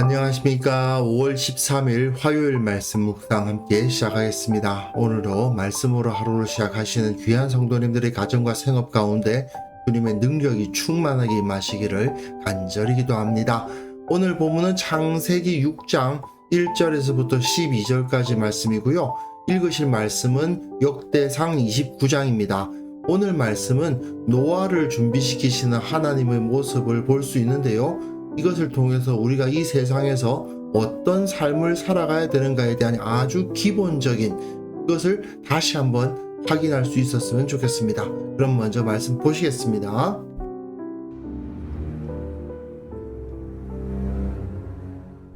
안녕하십니까. 5월 13일 화요일 말씀 묵상 함께 시작하겠습니다. 오늘도 말씀으로 하루를 시작하시는 귀한 성도님들의 가정과 생업 가운데 주님의 능력이 충만하게 임하시기를 간절히 기도합니다. 오늘 본문은 창세기 6장 1절에서부터 12절까지 말씀이고요. 읽으실 말씀은 역대상 29장입니다. 오늘 말씀은 노아를 준비시키시는 하나님의 모습을 볼 수 있는데요. 이것을 통해서 우리가 이 세상에서 어떤 삶을 살아가야 되는가에 대한 아주 기본적인 것을 다시 한번 확인할 수 있었으면 좋겠습니다. 그럼 먼저 말씀 보시겠습니다.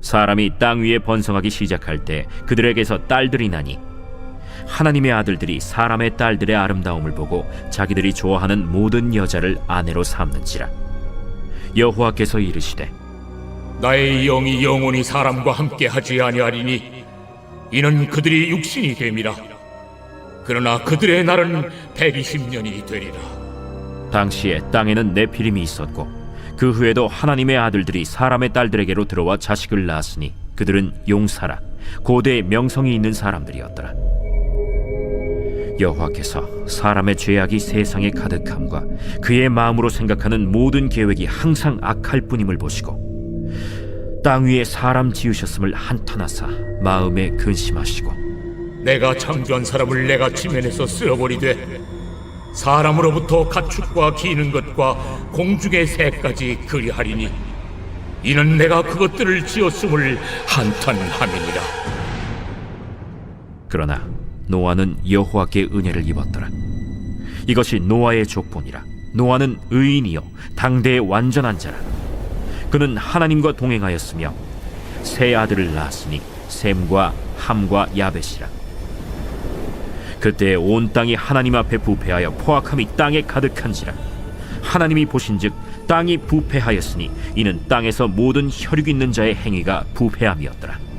사람이 땅 위에 번성하기 시작할 때 그들에게서 딸들이 나니 하나님의 아들들이 사람의 딸들의 아름다움을 보고 자기들이 좋아하는 모든 여자를 아내로 삼는지라. 여호와께서 이르시되 나의 영이 영원히 사람과 함께 하지 아니하리니 이는 그들이 육신이 됨이라. 그러나 그들의 날은 120년이 되리라. 당시에 땅에는 네피림이 있었고 그 후에도 하나님의 아들들이 사람의 딸들에게로 들어와 자식을 낳았으니 그들은 용사라 고대의 명성이 있는 사람들이었더라. 여호와께서 사람의 죄악이 세상에 가득함과 그의 마음으로 생각하는 모든 계획이 항상 악할 뿐임을 보시고 땅 위에 사람 지으셨음을 한탄하사 마음에 근심하시고 내가 창조한 사람을 내가 지면에서 쓸어버리되 사람으로부터 가축과 기는 것과 공중의 새까지 그리하리니 이는 내가 그것들을 지었음을 한탄함이니라. 그러나 노아는 여호와께 은혜를 입었더라. 이것이 노아의 족본이라. 노아는 의인이요 당대의 완전한 자라. 그는 하나님과 동행하였으며 세 아들을 낳았으니 셈과 함과 야벳이라. 그때 온 땅이 하나님 앞에 부패하여 포악함이 땅에 가득한지라. 하나님이 보신즉 땅이 부패하였으니 이는 땅에서 모든 혈육 있는 자의 행위가 부패함이었더라.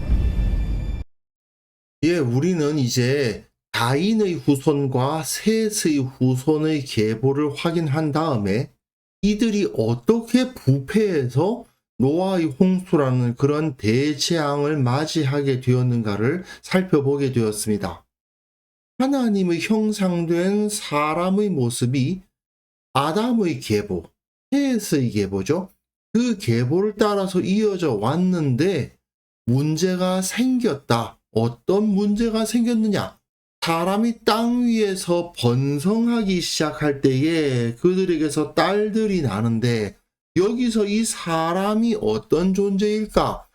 우리는 이제 가인의 후손과 셋의 후손의 계보를 확인한 다음에 이들이 어떻게 부패해서 노아의 홍수라는 그런 대재앙을 맞이하게 되었는가를 살펴보게 되었습니다. 하나님의 형상된 사람의 모습이 아담의 계보, 셋의 계보죠. 그 계보를 따라서 이어져 왔는데 문제가 생겼다. 어떤 문제가 생겼느냐? 사람이 땅 위에서 번성하기 시작할 때에 그들에게서 딸들이 나는데 여기서 이 사람이 어떤 존재일까?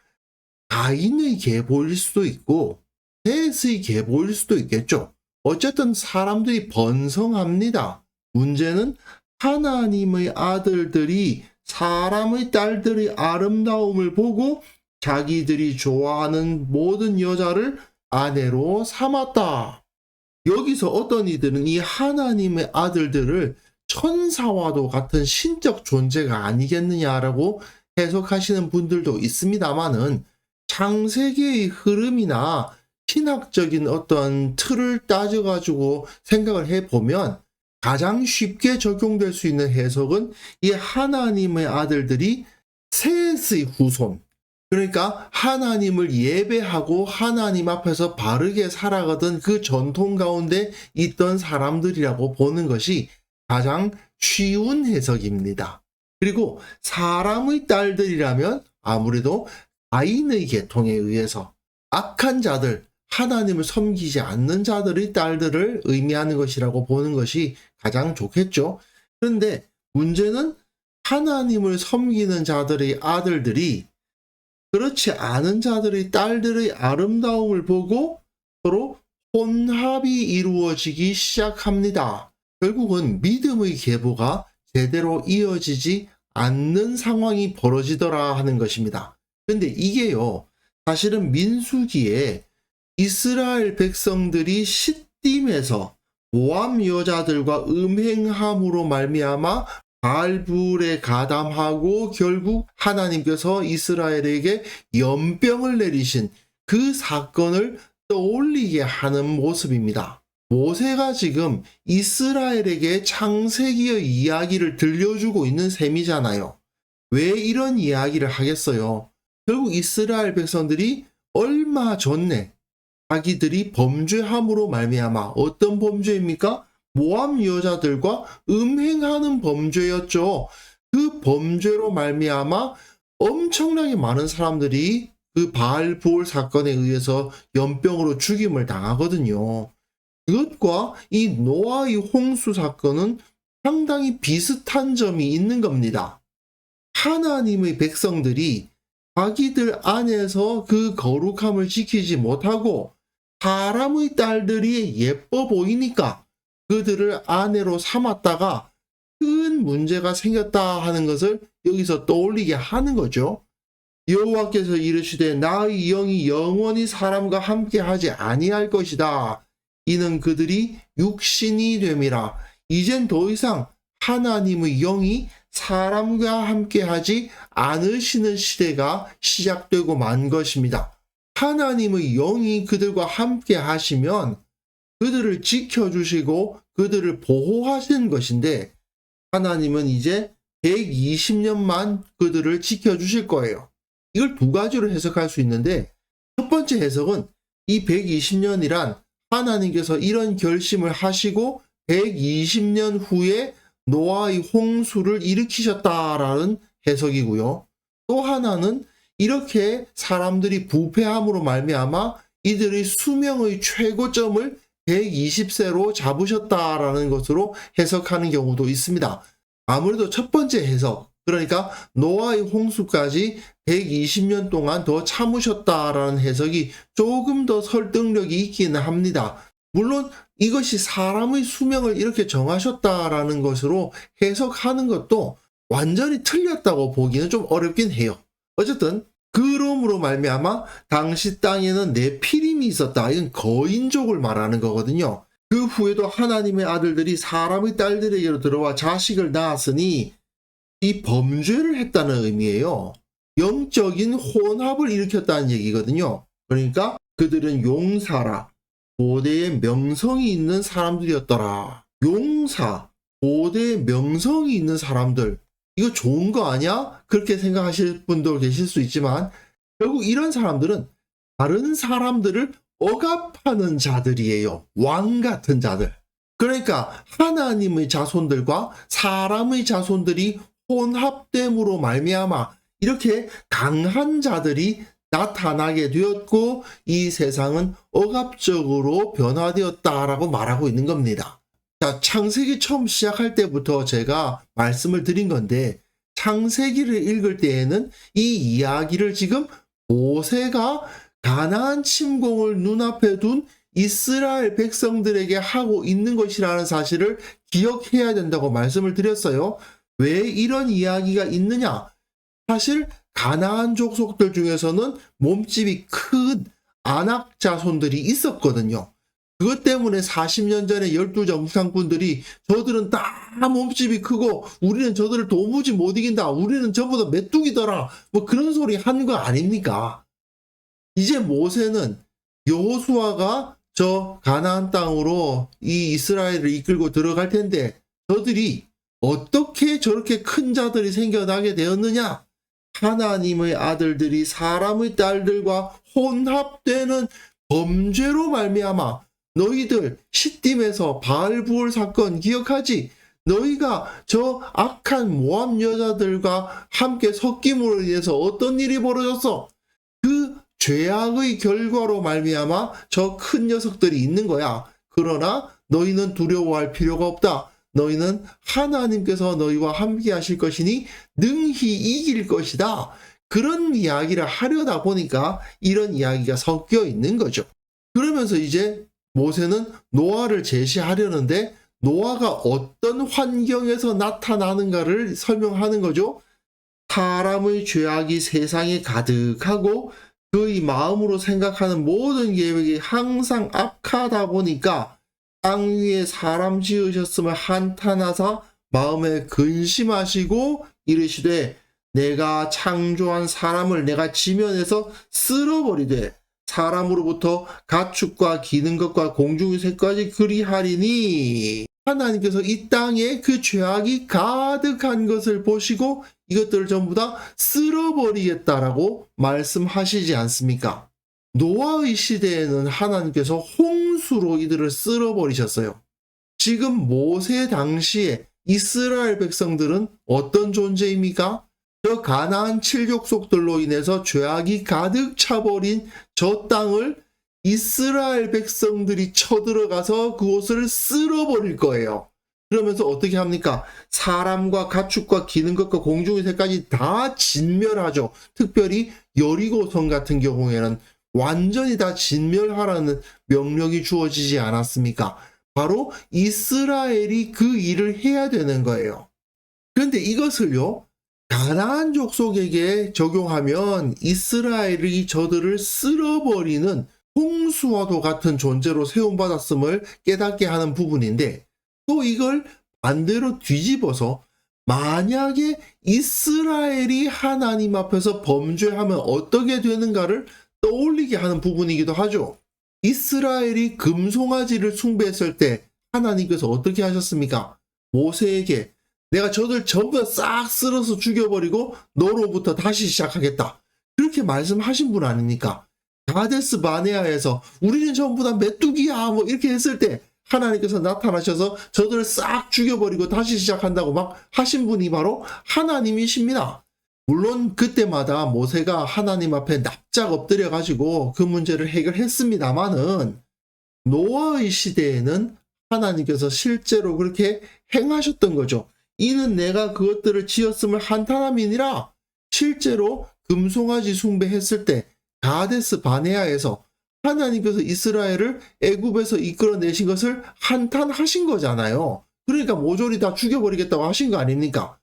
가인의 계보일 수도 있고 셋의 계보일 수도 있겠죠. 어쨌든 사람들이 번성합니다. 문제는 하나님의 아들들이 사람의 딸들의 아름다움을 보고 자기들이 좋아하는 모든 여자를 아내로 삼았다. 여기서 어떤 이들은 이 하나님의 아들들을 천사와도 같은 신적 존재가 아니겠느냐라고 해석하시는 분들도 있습니다만은 창세기의 흐름이나 신학적인 어떤 틀을 따져가지고 생각을 해보면 가장 쉽게 적용될 수 있는 해석은 이 하나님의 아들들이 셋의 후손, 그러니까 하나님을 예배하고 하나님 앞에서 바르게 살아가던 그 전통 가운데 있던 사람들이라고 보는 것이 가장 쉬운 해석입니다. 그리고 사람의 딸들이라면 아무래도 가인의 계통에 의해서 악한 자들, 하나님을 섬기지 않는 자들의 딸들을 의미하는 것이라고 보는 것이 가장 좋겠죠. 그런데 문제는 하나님을 섬기는 자들의 아들들이 그렇지 않은 자들의 딸들의 아름다움을 보고 서로 혼합이 이루어지기 시작합니다. 결국은 믿음의 계보가 제대로 이어지지 않는 상황이 벌어지더라 하는 것입니다. 근데 이게요, 사실은 민수기에 이스라엘 백성들이 시딤에서 모압 여자들과 음행함으로 말미암아 바알불에 가담하고 결국 하나님께서 이스라엘에게 연병을 내리신 그 사건을 떠올리게 하는 모습입니다. 모세가 지금 이스라엘에게 창세기의 이야기를 들려주고 있는 셈이잖아요. 왜 이런 이야기를 하겠어요? 결국 이스라엘 백성들이 얼마 전에 자기들이 범죄함으로 말미암아, 어떤 범죄입니까? 모압 여자들과 음행하는 범죄였죠. 그 범죄로 말미암아 엄청나게 많은 사람들이 그 바알부올 사건에 의해서 연병으로 죽임을 당하거든요. 이것과 이 노아의 홍수 사건은 상당히 비슷한 점이 있는 겁니다. 하나님의 백성들이 자기들 안에서 그 거룩함을 지키지 못하고 사람의 딸들이 예뻐 보이니까 그들을 아내로 삼았다가 큰 문제가 생겼다 하는 것을 여기서 떠올리게 하는 거죠. 여호와께서 이르시되 나의 영이 영원히 사람과 함께하지 아니할 것이다. 이는 그들이 육신이 됨이라. 이젠 더 이상 하나님의 영이 사람과 함께하지 않으시는 시대가 시작되고 만 것입니다. 하나님의 영이 그들과 함께 하시면 그들을 지켜주시고 그들을 보호하시는 것인데, 하나님은 이제 120년만 그들을 지켜주실 거예요. 이걸 두 가지로 해석할 수 있는데, 첫 번째 해석은 이 120년이란 하나님께서 이런 결심을 하시고 120년 후에 노아의 홍수를 일으키셨다라는 해석이고요. 또 하나는 이렇게 사람들이 부패함으로 말미암아 이들의 수명의 최고점을 120세로 잡으셨다라는 것으로 해석하는 경우도 있습니다. 아무래도 첫 번째 해석, 그러니까 노아의 홍수까지 120년 동안 더 참으셨다라는 해석이 조금 더 설득력이 있기는 합니다. 물론 이것이 사람의 수명을 이렇게 정하셨다라는 것으로 해석하는 것도 완전히 틀렸다고 보기는 좀 어렵긴 해요. 어쨌든 그러므로 말미암아 당시 땅에는 네피림이 있었다. 이건 거인족을 말하는 거거든요. 그 후에도 하나님의 아들들이 사람의 딸들에게로 들어와 자식을 낳았으니 이 범죄를 했다는 의미예요. 영적인 혼합을 일으켰다는 얘기거든요. 그러니까 그들은 용사라, 고대의 명성이 있는 사람들이었더라. 용사, 고대의 명성이 있는 사람들, 이거 좋은 거 아니야? 그렇게 생각하실 분도 계실 수 있지만 결국 이런 사람들은 다른 사람들을 억압하는 자들이에요. 왕 같은 자들. 그러니까 하나님의 자손들과 사람의 자손들이 혼합됨으로 말미암아 이렇게 강한 자들이 나타나게 되었고 이 세상은 억압적으로 변화되었다라고 말하고 있는 겁니다. 자, 창세기 처음 시작할 때부터 제가 말씀을 드린 건데, 창세기를 읽을 때에는 이 이야기를 지금 모세가 가나안 침공을 눈앞에 둔 이스라엘 백성들에게 하고 있는 것이라는 사실을 기억해야 된다고 말씀을 드렸어요. 왜 이런 이야기가 있느냐? 사실 가나안 족속들 중에서는 몸집이 큰 아낙 자손들이 있었거든요. 그것 때문에 40년 전에 12정상군들이 저들은 다 몸집이 크고 우리는 저들을 도무지 못 이긴다. 우리는 저보다 메뚜기더라. 뭐 그런 소리 한 거 아닙니까? 이제 모세는 여호수아가 저 가나안 땅으로 이 이스라엘을 이끌고 들어갈 텐데 저들이 어떻게 저렇게 큰 자들이 생겨나게 되었느냐? 하나님의 아들들이 사람의 딸들과 혼합되는 범죄로 말미암아 너희들 시딤에서 바알부올 사건 기억하지? 너희가 저 악한 모압 여자들과 함께 섞임으로 인해서 어떤 일이 벌어졌어? 그 죄악의 결과로 말미암아 저 큰 녀석들이 있는 거야. 그러나 너희는 두려워할 필요가 없다. 너희는 하나님께서 너희와 함께 하실 것이니 능히 이길 것이다. 그런 이야기를 하려다 보니까 이런 이야기가 섞여 있는 거죠. 그러면서 이제 모세는 노아를 제시하려는데 노아가 어떤 환경에서 나타나는가를 설명하는 거죠. 사람의 죄악이 세상에 가득하고 그의 마음으로 생각하는 모든 계획이 항상 악하다 보니까 땅 위에 사람 지으셨음을 한탄하사 마음에 근심하시고 이르시되 내가 창조한 사람을 내가 지면에서 쓸어버리되 사람으로부터 가축과 기는 것과 공중의 새까지 그리하리니 하나님께서 이 땅에 그 죄악이 가득한 것을 보시고 이것들을 전부 다 쓸어버리겠다라고 말씀하시지 않습니까? 노아의 시대에는 하나님께서 홍수로 이들을 쓸어버리셨어요. 지금 모세 당시에 이스라엘 백성들은 어떤 존재입니까? 저 가나안 칠족속들로 인해서 죄악이 가득 차버린 저 땅을 이스라엘 백성들이 쳐들어가서 그곳을 쓸어버릴 거예요. 그러면서 어떻게 합니까? 사람과 가축과 기는 것과 공중의 새까지 다 진멸하죠. 특별히 여리고성 같은 경우에는 완전히 다 진멸하라는 명령이 주어지지 않았습니까? 바로 이스라엘이 그 일을 해야 되는 거예요. 그런데 이것을요, 가나안 족속에게 적용하면 이스라엘이 저들을 쓸어버리는 홍수와도 같은 존재로 세움받았음을 깨닫게 하는 부분인데, 또 이걸 반대로 뒤집어서 만약에 이스라엘이 하나님 앞에서 범죄하면 어떻게 되는가를 떠올리게 하는 부분이기도 하죠. 이스라엘이 금송아지를 숭배했을 때 하나님께서 어떻게 하셨습니까? 모세에게 내가 저들 전부 다 싹 쓸어서 죽여버리고 너로부터 다시 시작하겠다. 그렇게 말씀하신 분 아닙니까? 가데스 바네아에서 우리는 전부 다 메뚜기야 뭐 이렇게 했을 때 하나님께서 나타나셔서 저들을 싹 죽여버리고 다시 시작한다고 막 하신 분이 바로 하나님이십니다. 물론 그때마다 모세가 하나님 앞에 납작 엎드려 가지고 그 문제를 해결했습니다마는 노아의 시대에는 하나님께서 실제로 그렇게 행하셨던 거죠. 이는 내가 그것들을 지었음을 한탄함이니라. 실제로 금송아지 숭배했을 때 가데스 바네아에서 하나님께서 이스라엘을 애굽에서 이끌어내신 것을 한탄하신 거잖아요. 그러니까 모조리 다 죽여버리겠다고 하신 거 아닙니까?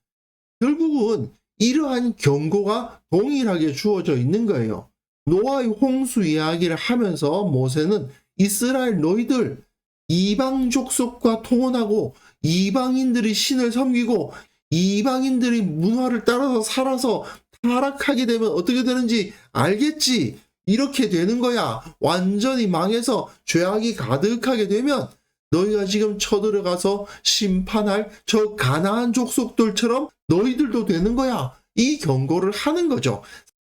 결국은 이러한 경고가 동일하게 주어져 있는 거예요. 노아의 홍수 이야기를 하면서 모세는 이스라엘 너희들 이방 족속과 통혼하고 이방인들이 신을 섬기고 이방인들이 문화를 따라서 살아서 타락하게 되면 어떻게 되는지 알겠지? 이렇게 되는 거야. 완전히 망해서 죄악이 가득하게 되면 너희가 지금 쳐들어가서 심판할 저 가나안 족속들처럼 너희들도 되는 거야. 이 경고를 하는 거죠.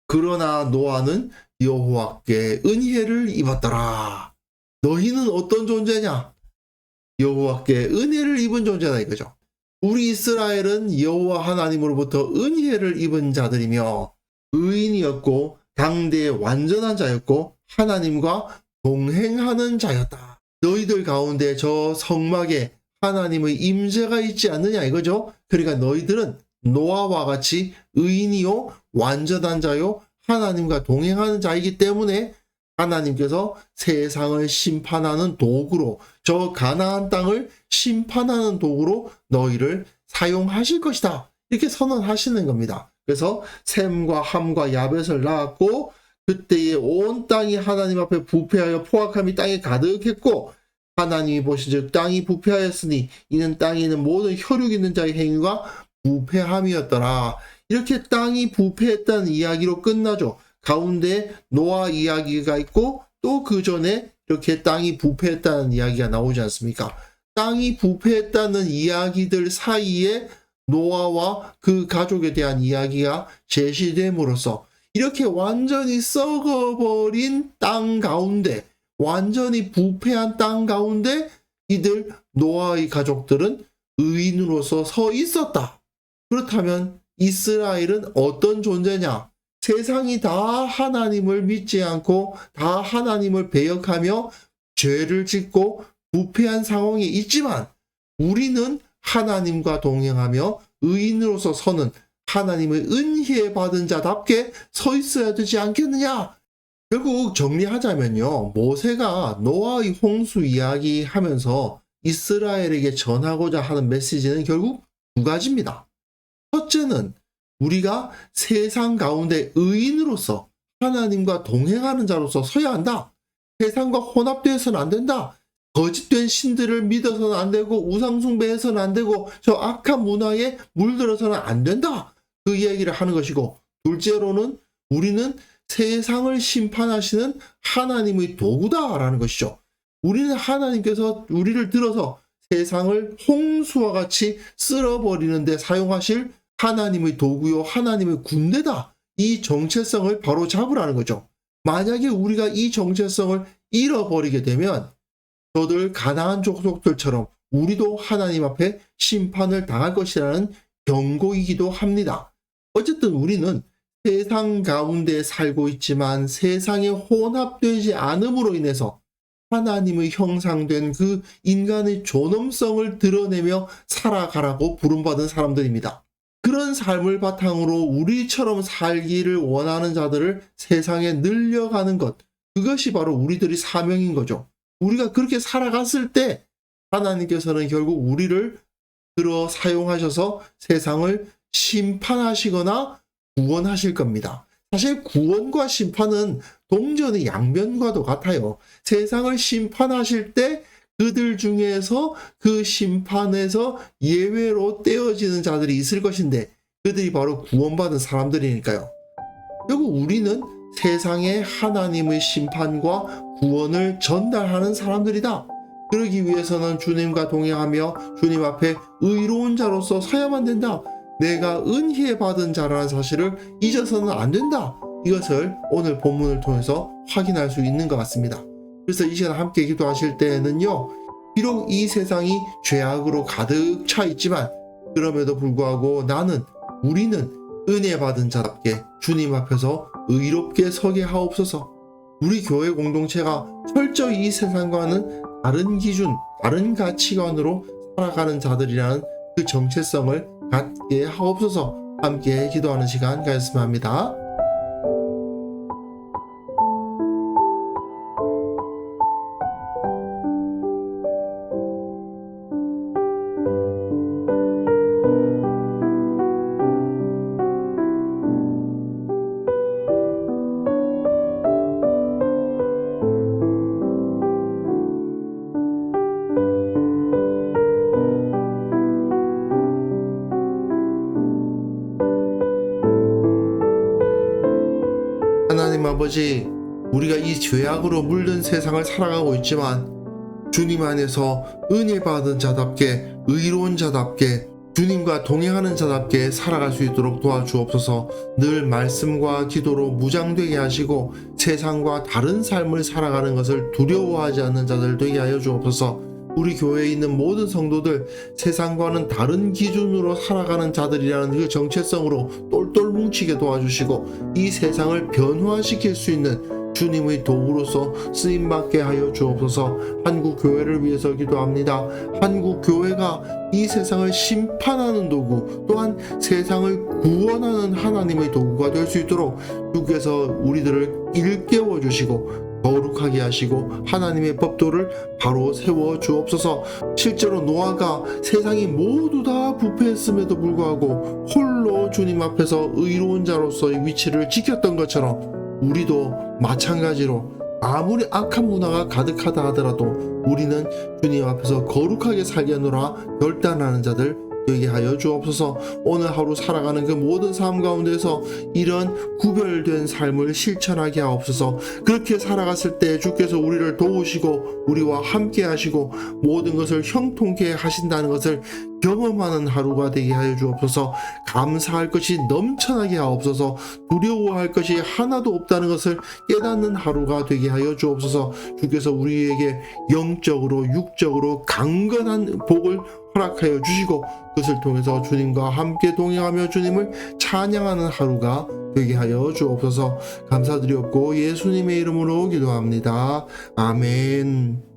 그러나 노아는 여호와께 은혜를 입었더라. 너희는 어떤 존재냐? 여호와께 은혜를 입은 존재다 이거죠. 우리 이스라엘은 여호와 하나님으로부터 은혜를 입은 자들이며 의인이었고 당대의 완전한 자였고 하나님과 동행하는 자였다. 너희들 가운데 저 성막에 하나님의 임재가 있지 않느냐 이거죠. 그러니까 너희들은 노아와 같이 의인이요 완전한 자요 하나님과 동행하는 자이기 때문에 하나님께서 세상을 심판하는 도구로 저 가나안 땅을 심판하는 도구로 너희를 사용하실 것이다. 이렇게 선언하시는 겁니다. 그래서 셈과 함과 야벳을 낳았고 그때에 온 땅이 하나님 앞에 부패하여 포악함이 땅에 가득했고 하나님이 보시즉 땅이 부패하였으니 이는 땅에 있는 모든 혈육 있는 자의 행위가 부패함이었더라. 이렇게 땅이 부패했다는 이야기로 끝나죠. 가운데 노아 이야기가 있고 또 그 전에 이렇게 땅이 부패했다는 이야기가 나오지 않습니까? 땅이 부패했다는 이야기들 사이에 노아와 그 가족에 대한 이야기가 제시됨으로써 이렇게 완전히 썩어버린 땅 가운데, 완전히 부패한 땅 가운데 이들 노아의 가족들은 의인으로서 서 있었다. 그렇다면 이스라엘은 어떤 존재냐? 세상이 다 하나님을 믿지 않고 다 하나님을 배역하며 죄를 짓고 부패한 상황에 있지만 우리는 하나님과 동행하며 의인으로서 서는 하나님의 은혜 받은 자답게 서 있어야 되지 않겠느냐? 결국 정리하자면요. 모세가 노아의 홍수 이야기하면서 이스라엘에게 전하고자 하는 메시지는 결국 두 가지입니다. 첫째는 우리가 세상 가운데 의인으로서 하나님과 동행하는 자로서 서야 한다. 세상과 혼합되어서는 안 된다. 거짓된 신들을 믿어서는 안 되고 우상숭배해서는 안 되고 저 악한 문화에 물들어서는 안 된다. 그 이야기를 하는 것이고, 둘째로는 우리는 세상을 심판하시는 하나님의 도구다라는 것이죠. 우리는 하나님께서 우리를 들어서 세상을 홍수와 같이 쓸어버리는 데 사용하실 하나님의 도구요, 하나님의 군대다. 이 정체성을 바로 잡으라는 거죠. 만약에 우리가 이 정체성을 잃어버리게 되면 저들 가나안 족속들처럼 우리도 하나님 앞에 심판을 당할 것이라는 경고이기도 합니다. 어쨌든 우리는 세상 가운데 살고 있지만 세상에 혼합되지 않음으로 인해서 하나님의 형상된 그 인간의 존엄성을 드러내며 살아가라고 부름받은 사람들입니다. 그런 삶을 바탕으로 우리처럼 살기를 원하는 자들을 세상에 늘려가는 것, 그것이 바로 우리들의 사명인 거죠. 우리가 그렇게 살아갔을 때 하나님께서는 결국 우리를 들어 사용하셔서 세상을 심판하시거나 구원하실 겁니다. 사실 구원과 심판은 동전의 양면과도 같아요. 세상을 심판하실 때 그들 중에서 그 심판에서 예외로 떼어지는 자들이 있을 것인데 그들이 바로 구원받은 사람들이니까요. 결국 우리는 세상에 하나님의 심판과 구원을 전달하는 사람들이다. 그러기 위해서는 주님과 동행하며 주님 앞에 의로운 자로서 서야만 된다. 내가 은혜 받은 자라는 사실을 잊어서는 안 된다. 이것을 오늘 본문을 통해서 확인할 수 있는 것 같습니다. 그래서 이 시간 함께 기도하실 때에는요, 비록 이 세상이 죄악으로 가득 차 있지만 그럼에도 불구하고 우리는 은혜 받은 자답게 주님 앞에서 의롭게 서게 하옵소서. 우리 교회 공동체가 철저히 이 세상과는 다른 기준, 다른 가치관으로 살아가는 자들이라는 그 정체성을 갖게 하옵소서. 함께 기도하는 시간 가졌으면 합니다. 하나님 아버지, 우리가 이 죄악으로 물든 세상을 살아가고 있지만 주님 안에서 은혜 받은 자답게, 의로운 자답게, 주님과 동행하는 자답게 살아갈 수 있도록 도와주옵소서. 늘 말씀과 기도로 무장되게 하시고 세상과 다른 삶을 살아가는 것을 두려워하지 않는 자들 되게 하여 주옵소서. 우리 교회에 있는 모든 성도들, 세상과는 다른 기준으로 살아가는 자들이라는 그 정체성으로 똘똘 뭉치게 도와주시고 이 세상을 변화시킬 수 있는 주님의 도구로서 쓰임받게 하여 주옵소서. 한국 교회를 위해서 기도합니다. 한국 교회가 이 세상을 심판하는 도구, 또한 세상을 구원하는 하나님의 도구가 될 수 있도록 주께서 우리들을 일깨워 주시고 거룩하게 하시고 하나님의 법도를 바로 세워 주옵소서. 실제로 노아가 세상이 모두 다 부패했음에도 불구하고 홀로 주님 앞에서 의로운 자로서의 위치를 지켰던 것처럼 우리도 마찬가지로 아무리 악한 문화가 가득하다 하더라도 우리는 주님 앞에서 거룩하게 살겠노라 결단하는 자들 되게 하여 주옵소서. 오늘 하루 살아가는 그 모든 삶 가운데서 이런 구별된 삶을 실천하게 하옵소서. 그렇게 살아갔을 때 주께서 우리를 도우시고 우리와 함께 하시고 모든 것을 형통케 하신다는 것을 경험하는 하루가 되게 하여 주옵소서. 감사할 것이 넘쳐나게 하옵소서. 두려워할 것이 하나도 없다는 것을 깨닫는 하루가 되게 하여 주옵소서. 주께서 우리에게 영적으로 육적으로 강건한 복을 허락하여 주시고 그것을 통해서 주님과 함께 동행하며 주님을 찬양하는 하루가 되게 하여 주옵소서. 감사드리옵고 예수님의 이름으로 기도합니다. 아멘.